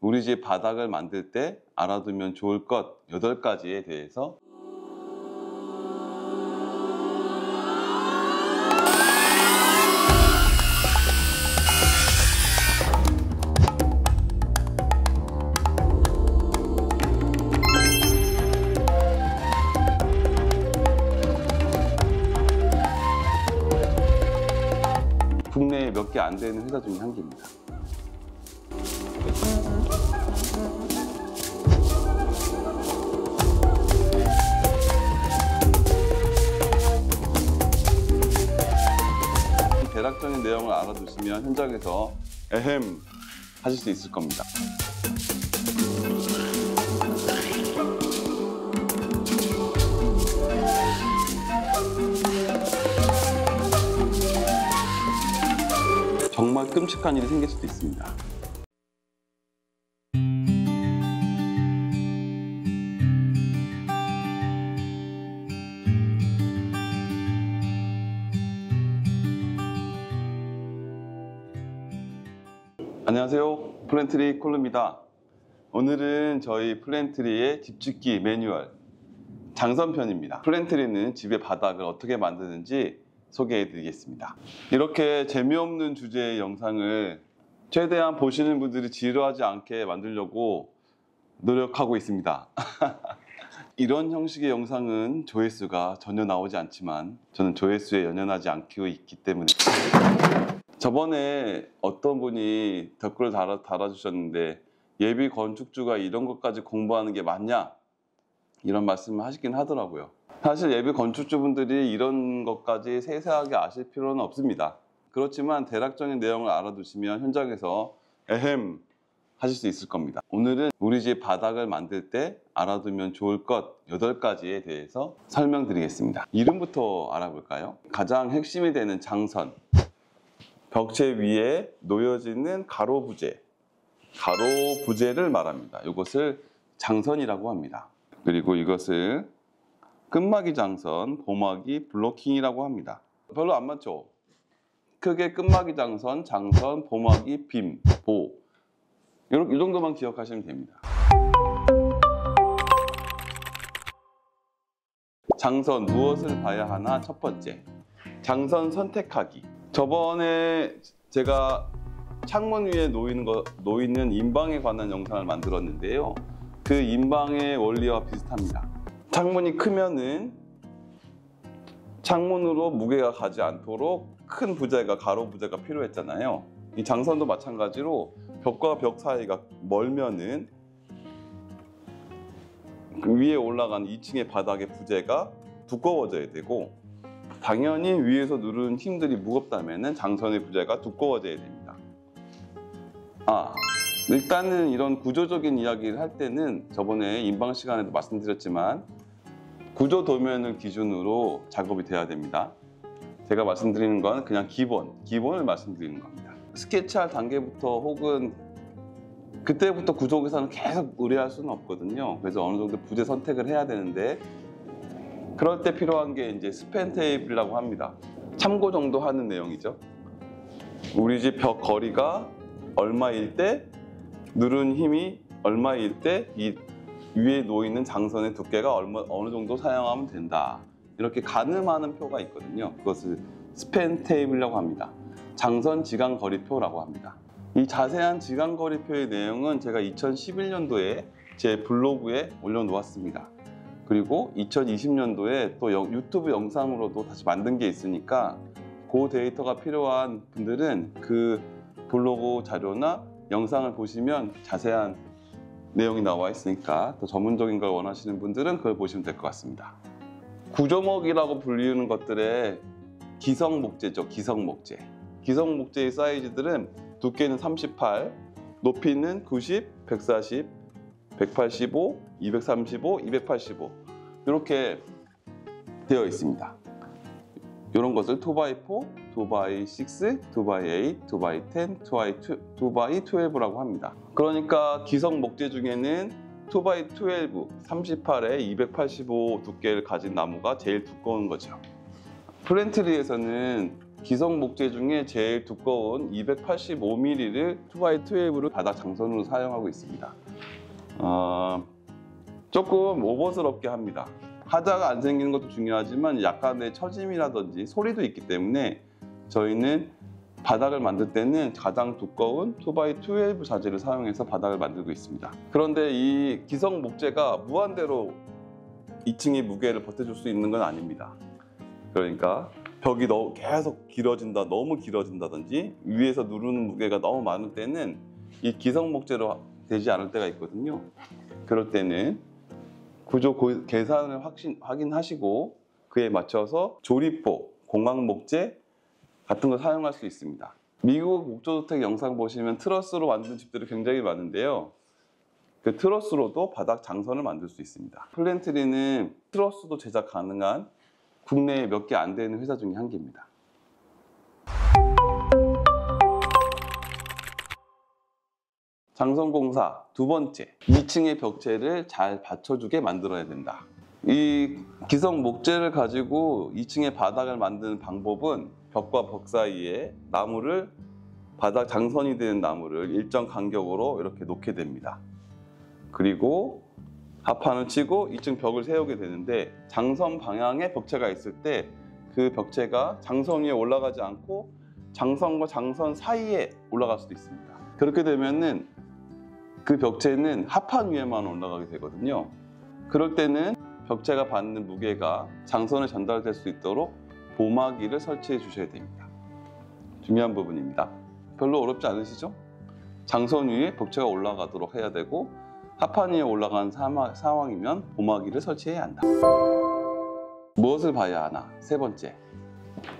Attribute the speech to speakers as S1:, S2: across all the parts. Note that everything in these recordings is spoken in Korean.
S1: 우리 집 바닥을 만들 때 알아두면 좋을 것 8가지에 대해서 국내에 몇 개 안 되는 회사 중에 한 개입니다. 대략적인 내용을 알아두시면 현장에서 에헴 하실 수 있을 겁니다. 정말 끔찍한 일이 생길 수도 있습니다. 안녕하세요, 플랜트리 콜루입니다. 오늘은 저희 플랜트리의 집짓기 매뉴얼 장선편입니다. 플랜트리는 집의 바닥을 어떻게 만드는지 소개해 드리겠습니다. 이렇게 재미없는 주제의 영상을 최대한 보시는 분들이 지루하지 않게 만들려고 노력하고 있습니다. 이런 형식의 영상은 조회수가 전혀 나오지 않지만 저는 조회수에 연연하지 않고 있기 때문에 저번에 어떤 분이 댓글을 달아주셨는데 예비 건축주가 이런 것까지 공부하는 게 맞냐? 이런 말씀을 하시긴 하더라고요. 사실 예비 건축주분들이 이런 것까지 세세하게 아실 필요는 없습니다. 그렇지만 대략적인 내용을 알아두시면 현장에서 에헴 하실 수 있을 겁니다. 오늘은 우리 집 바닥을 만들 때 알아두면 좋을 것 8가지에 대해서 설명드리겠습니다. 이름부터 알아볼까요? 가장 핵심이 되는 장선, 벽체 위에 놓여지는 가로 부재를 말합니다. 이것을 장선이라고 합니다. 그리고 이것을 끝막이 장선, 보막이 블로킹이라고 합니다. 별로 안 맞죠? 크게 끝막이 장선, 보막이 빔, 보 이 정도만 기억하시면 됩니다. 장선, 무엇을 봐야 하나? 첫 번째, 장선 선택하기. 저번에 제가 창문 위에 놓이는 인방에 관한 영상을 만들었는데요. 그 인방의 원리와 비슷합니다. 창문이 크면은 창문으로 무게가 가지 않도록 큰 부재가, 가로 부재가 필요했잖아요. 이 장선도 마찬가지로 벽과 벽 사이가 멀면은 그 위에 올라간 2층의 바닥의 부재가 두꺼워져야 되고, 당연히 위에서 누르는 힘들이 무겁다면 장선의 부재가 두꺼워져야 됩니다. 일단은 이런 구조적인 이야기를 할 때는 저번에 인방 시간에도 말씀드렸지만 구조 도면을 기준으로 작업이 돼야 됩니다. 제가 말씀드리는 건 그냥 기본을 말씀드리는 겁니다. 스케치할 단계부터 혹은 그때부터 구조 계산을 계속 의뢰할 수는 없거든요. 그래서 어느 정도 부재 선택을 해야 되는데, 그럴 때 필요한 게 이제 스팬 테이블이라고 합니다. 참고 정도 하는 내용이죠. 우리 집 벽 거리가 얼마일 때, 누른 힘이 얼마일 때 이 위에 놓이는 장선의 두께가 어느 정도 사용하면 된다. 이렇게 가늠하는 표가 있거든요. 그것을 스팬 테이블이라고 합니다. 장선 지간 거리표라고 합니다. 이 자세한 지간 거리표의 내용은 제가 2011년도에 제 블로그에 올려놓았습니다. 그리고 2020년도에 또 유튜브 영상으로도 다시 만든 게 있으니까 그 데이터가 필요한 분들은 그 블로그 자료나 영상을 보시면 자세한 내용이 나와 있으니까, 더 전문적인 걸 원하시는 분들은 그걸 보시면 될 것 같습니다. 구조목이라고 불리는 것들의 기성목재죠. 기성목재의 사이즈들은 두께는 38, 높이는 90, 140, 185, 235, 285 이렇게 되어 있습니다. 이런 것을 2x4, 2x6, 2x8, 2x10, 2x12라고 합니다. 그러니까 기성 목재 중에는 2x12, 38에 285 두께를 가진 나무가 제일 두꺼운 거죠. 플랜트리에서는 기성 목재 중에 제일 두꺼운 285mm를 2x12를 바닥 장선으로 사용하고 있습니다. 조금 오버스럽게 합니다. 하자가 안 생기는 것도 중요하지만 약간의 처짐이라든지 소리도 있기 때문에 저희는 바닥을 만들 때는 가장 두꺼운 2x12 자재를 사용해서 바닥을 만들고 있습니다. 그런데 이 기성 목재가 무한대로 2층의 무게를 버텨줄 수 있는 건 아닙니다. 그러니까 벽이 계속 길어진다, 너무 길어진다든지 위에서 누르는 무게가 너무 많을 때는 이 기성 목재로 되지 않을 때가 있거든요. 그럴 때는 구조 계산을 확인하시고 그에 맞춰서 조립보, 공학 목재 같은 걸 사용할 수 있습니다. 미국 목조주택 영상 보시면 트러스로 만든 집들이 굉장히 많은데요. 그 트러스로도 바닥 장선을 만들 수 있습니다. 플랜트리는 트러스도 제작 가능한 국내에 몇 개 안 되는 회사 중에 한 개입니다. 장선공사 두 번째, 2층의 벽체를 잘 받쳐주게 만들어야 된다. 이 기성 목재를 가지고 2층의 바닥을 만드는 방법은 벽과 벽 사이에 나무를, 바닥 장선이 되는 나무를 일정 간격으로 이렇게 놓게 됩니다. 그리고 합판을 치고 2층 벽을 세우게 되는데, 장선 방향에 벽체가 있을 때 그 벽체가 장선 위에 올라가지 않고 장선과 장선 사이에 올라갈 수도 있습니다. 그렇게 되면은 그 벽체는 합판 위에만 올라가게 되거든요. 그럴 때는 벽체가 받는 무게가 장선에 전달될 수 있도록 보마기를 설치해 주셔야 됩니다. 중요한 부분입니다. 별로 어렵지 않으시죠? 장선 위에 벽체가 올라가도록 해야 되고, 합판 위에 올라간 상황이면 보마기를 설치해야 한다. 무엇을 봐야 하나? 세 번째,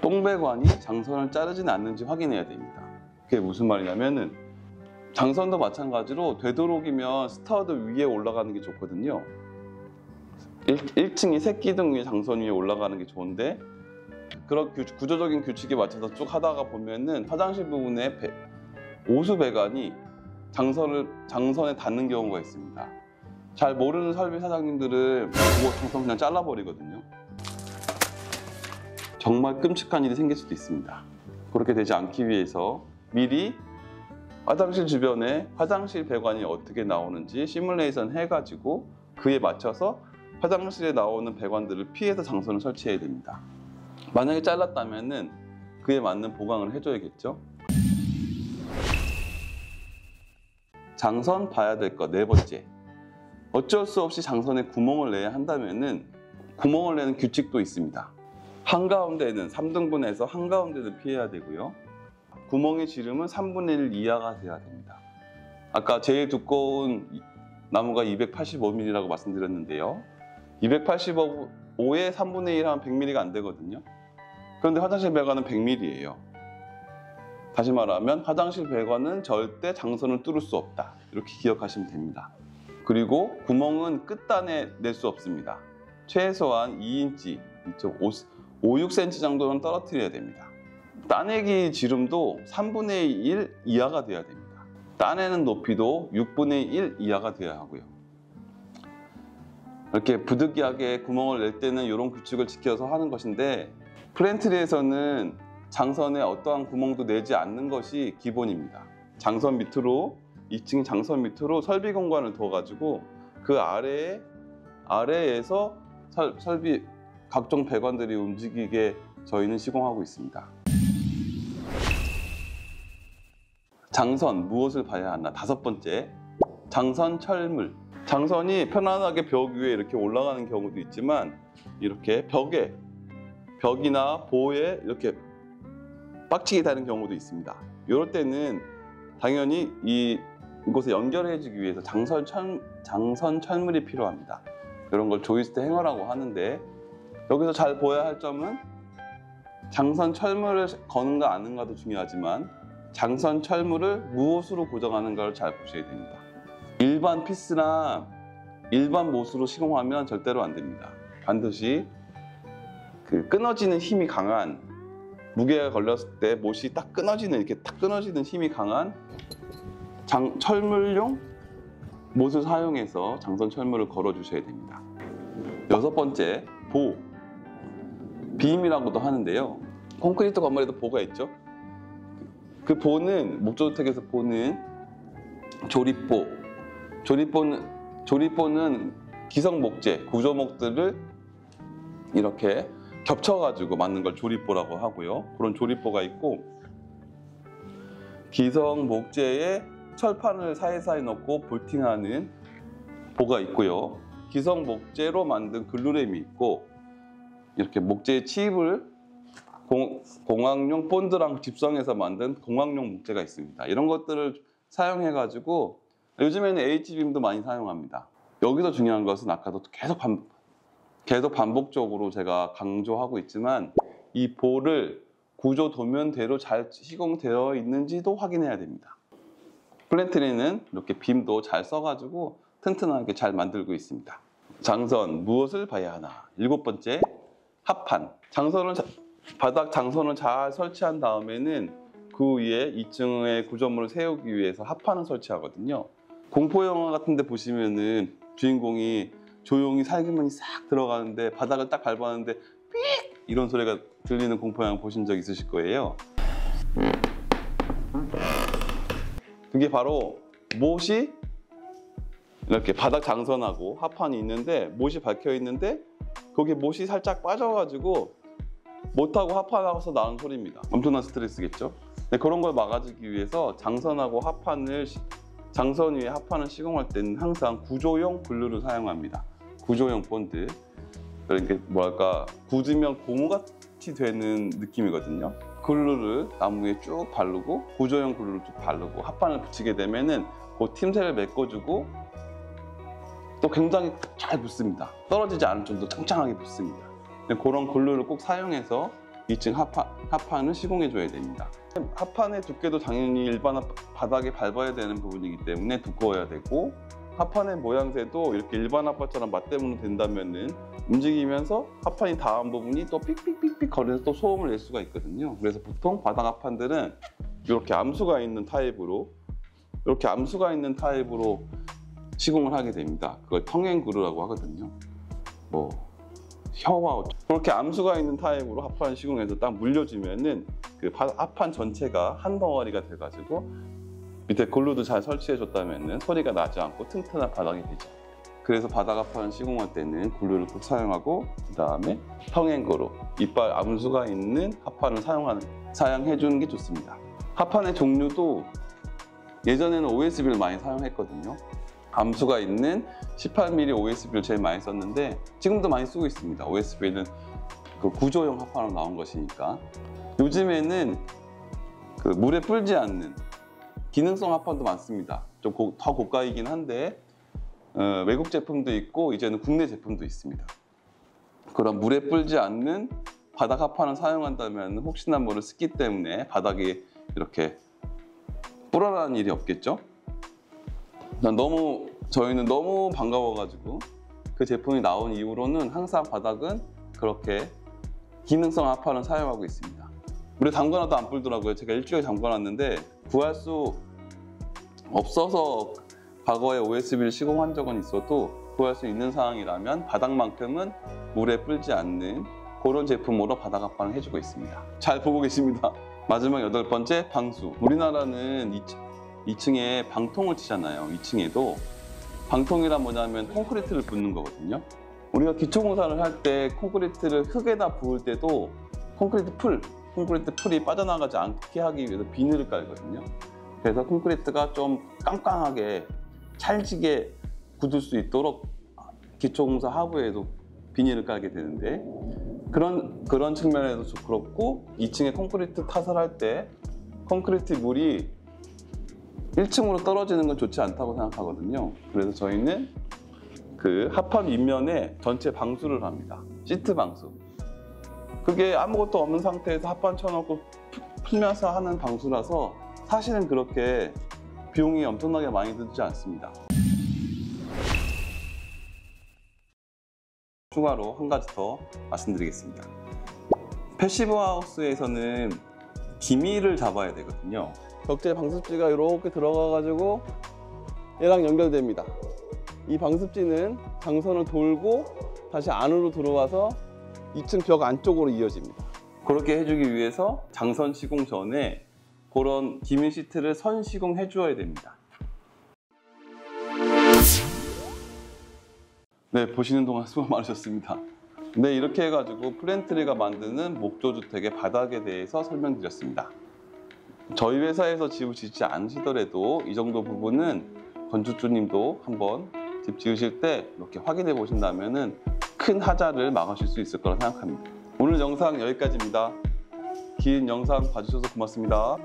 S1: 똥배관이 장선을 자르진 않는지 확인해야 됩니다. 그게 무슨 말이냐면은, 장선도 마찬가지로 되도록이면 스터드 위에 올라가는 게 좋거든요. 1층이 새끼등 위에 장선 위에 올라가는 게 좋은데, 그런 구조적인 규칙에 맞춰서 쭉 하다가 보면은 화장실 부분에 오수 배관이 장선에 닿는 경우가 있습니다. 잘 모르는 설비 사장님들은 장선 그냥 잘라버리거든요. 정말 끔찍한 일이 생길 수도 있습니다. 그렇게 되지 않기 위해서 미리 화장실 주변에 화장실 배관이 어떻게 나오는지 시뮬레이션 해가지고 그에 맞춰서 화장실에 나오는 배관들을 피해서 장선을 설치해야 됩니다. 만약에 잘랐다면은 그에 맞는 보강을 해줘야겠죠. 장선 봐야 될 것 네 번째, 어쩔 수 없이 장선에 구멍을 내야 한다면은 구멍을 내는 규칙도 있습니다. 한가운데는 3등분해서 한가운데는 피해야 되고요. 구멍의 지름은 3분의 1 이하가 돼야 됩니다. 아까 제일 두꺼운 나무가 285mm라고 말씀드렸는데요. 285에 3분의 1 하면 100mm가 안 되거든요. 그런데 화장실 배관은 100mm예요. 다시 말하면 화장실 배관은 절대 장선을 뚫을 수 없다. 이렇게 기억하시면 됩니다. 그리고 구멍은 끝단에 낼 수 없습니다. 최소한 2인치, 5, 6cm 정도는 떨어뜨려야 됩니다. 따내기 지름도 3분의 1 이하가 돼야 됩니다. 따내는 높이도 6분의 1 이하가 돼야 하고요. 이렇게 부득이하게 구멍을 낼 때는 이런 규칙을 지켜서 하는 것인데, 플랜트리에서는 장선에 어떠한 구멍도 내지 않는 것이 기본입니다. 장선 밑으로, 2층 장선 밑으로 설비 공간을 둬가지고 그 아래에서 설비 각종 배관들이 움직이게 저희는 시공하고 있습니다. 장선, 무엇을 봐야 하나? 다섯 번째, 장선 철물. 장선이 편안하게 벽 위에 이렇게 올라가는 경우도 있지만, 이렇게 벽이나 보에 이렇게 빡치게 되는 경우도 있습니다. 이럴 때는 당연히 이곳에 연결해주기 위해서 장선 철물이 필요합니다. 이런 걸 조이스트 행어라고 하는데, 여기서 잘 보아야 할 점은 장선 철물을 거는가 아는가도 중요하지만 장선 철물을 무엇으로 고정하는가를 잘 보셔야 됩니다. 일반 피스나 일반 못으로 시공하면 절대로 안 됩니다. 반드시 그 끊어지는 힘이 강한, 무게가 걸렸을 때 못이 딱 끊어지는, 이렇게 딱 끊어지는 힘이 강한 철물용 못을 사용해서 장선 철물을 걸어 주셔야 됩니다. 여섯 번째, 빔이라고도 하는데요. 콘크리트 건물에도 보가 있죠. 그 보는 목조주택에서 보는 조립보. 조립보는 기성 목재, 구조목들을 이렇게 겹쳐가지고 만든 걸 조립보라고 하고요. 그런 조립보가 있고, 기성 목재에 철판을 사이사이 넣고 볼팅하는 보가 있고요. 기성 목재로 만든 글루램이 있고, 이렇게 목재의 칩을 공학용 본드랑 집성해서 만든 공학용 목재가 있습니다. 이런 것들을 사용해가지고 요즘에는 H빔도 많이 사용합니다. 여기서 중요한 것은 아까도 계속 반복적으로 제가 강조하고 있지만 이 볼을 구조 도면대로 잘 시공되어 있는지도 확인해야 됩니다. 플랜트리는 이렇게 빔도 잘 써가지고 튼튼하게 잘 만들고 있습니다. 장선, 무엇을 봐야 하나? 7번째, 합판. 바닥 장선을 잘 설치한 다음에는 그 위에 2층의 구조물을 세우기 위해서 합판을 설치하거든요. 공포영화 같은 데 보시면은 주인공이 조용히 살균만이 싹 들어가는데 바닥을 딱 밟았는데 삑! 이런 소리가 들리는 공포영화 보신 적 있으실 거예요. 그게 바로 못이 이렇게 바닥 장선하고 합판이 있는데 못이 박혀 있는데 거기 못이 살짝 빠져가지고 못하고 합판하고서 나는 소리입니다. 엄청난 스트레스겠죠. 근데 그런 걸 막아주기 위해서 장선 위에 합판을 시공할 때는 항상 구조용 글루를 사용합니다. 구조용 본드. 그러니까 뭐랄까 굳으면 고무같이 되는 느낌이거든요. 글루를 나무에 쭉 바르고 구조용 글루를 쭉 바르고 합판을 붙이게 되면은 그 틈새를 메꿔주고 또 굉장히 잘 붙습니다. 떨어지지 않을 정도로 짱짱하게 붙습니다. 그런 글루를 꼭 사용해서 2층 합판을 시공해 줘야 됩니다. 합판의 두께도 당연히 일반 바닥에 밟아야 되는 부분이기 때문에 두꺼워야 되고, 합판의 모양새도 이렇게 일반 합판처럼 맞대문으로 된다면은 움직이면서 합판이 닿은 부분이 또 삑삑삑삑 거려서 또 소음을 낼 수가 있거든요. 그래서 보통 바닥 합판들은 이렇게 암수가 있는 타입으로 시공을 하게 됩니다. 그걸 텅앵그루라고 하거든요. 혀와 그렇게 암수가 있는 타입으로 합판 시공해서 딱 물려주면은 그 합판 전체가 한 덩어리가 돼가지고 밑에 글루도 잘 설치해줬다면은 소리가 나지 않고 튼튼한 바닥이 되죠. 그래서 바닥 합판 시공할 때는 글루를 꼭 사용하고, 그 다음에 텅앵그루 이빨 암수가 있는 합판을 사용해주는 게 좋습니다. 합판의 종류도 예전에는 OSB를 많이 사용했거든요. 암수가 있는 18mm OSB를 제일 많이 썼는데 지금도 많이 쓰고 있습니다. OSB는 그 구조용 합판으로 나온 것이니까. 요즘에는 그 물에 불지 않는 기능성 합판도 많습니다. 좀 더 고가이긴 한데 외국 제품도 있고 이제는 국내 제품도 있습니다. 그런 물에 불지 않는 바닥 합판을 사용한다면 혹시나 모를 습기 때문에 바닥이 이렇게 불어나는 일이 없겠죠. 저희는 너무 반가워가지고 그 제품이 나온 이후로는 항상 바닥은 그렇게 기능성 합판을 사용하고 있습니다. 물에 담가놔도 안 불더라고요. 제가 일주일에 담가놨는데 구할 수 없어서 과거에 OSB를 시공한 적은 있어도 구할 수 있는 상황이라면 바닥만큼은 물에 불지 않는 그런 제품으로 바닥 합판을 해주고 있습니다. 잘 보고 계십니다. 마지막 8번째, 방수. 우리나라는 2층에 방통을 치잖아요. 2층에도 방통이란 뭐냐면 콘크리트를 붓는 거거든요. 우리가 기초공사를 할 때 콘크리트를 흙에다 부을 때도 콘크리트 풀이 빠져나가지 않게 하기 위해서 비닐을 깔거든요. 그래서 콘크리트가 좀 깡깡하게 찰지게 굳을 수 있도록 기초공사 하부에도 비닐을 깔게 되는데, 그런 측면에서 그렇고 2층에 콘크리트 타설할 때 콘크리트 물이 1층으로 떨어지는 건 좋지 않다고 생각하거든요. 그래서 저희는 그 합판 윗면에 전체 방수를 합니다. 시트 방수. 그게 아무것도 없는 상태에서 합판 쳐놓고 풀면서 하는 방수라서 사실은 그렇게 비용이 엄청나게 많이 들지 않습니다. 추가로 한 가지 더 말씀드리겠습니다. 패시브 하우스에서는 기미를 잡아야 되거든요. 벽제 방습지가 이렇게 들어가가지고 얘랑 연결됩니다. 이 방습지는 장선을 돌고 다시 안으로 들어와서 2층 벽 안쪽으로 이어집니다. 그렇게 해주기 위해서 장선 시공 전에 그런 기민 시트를 선 시공해 주어야 됩니다. 네, 보시는 동안 수고 많으셨습니다. 네, 이렇게 해가지고 플랜트리가 만드는 목조주택의 바닥에 대해서 설명드렸습니다. 저희 회사에서 집을 짓지 않으시더라도 이 정도 부분은 건축주님도 한번 집 지으실 때 이렇게 확인해 보신다면 큰 하자를 막으실 수 있을 거라 생각합니다. 오늘 영상 여기까지입니다. 긴 영상 봐주셔서 고맙습니다.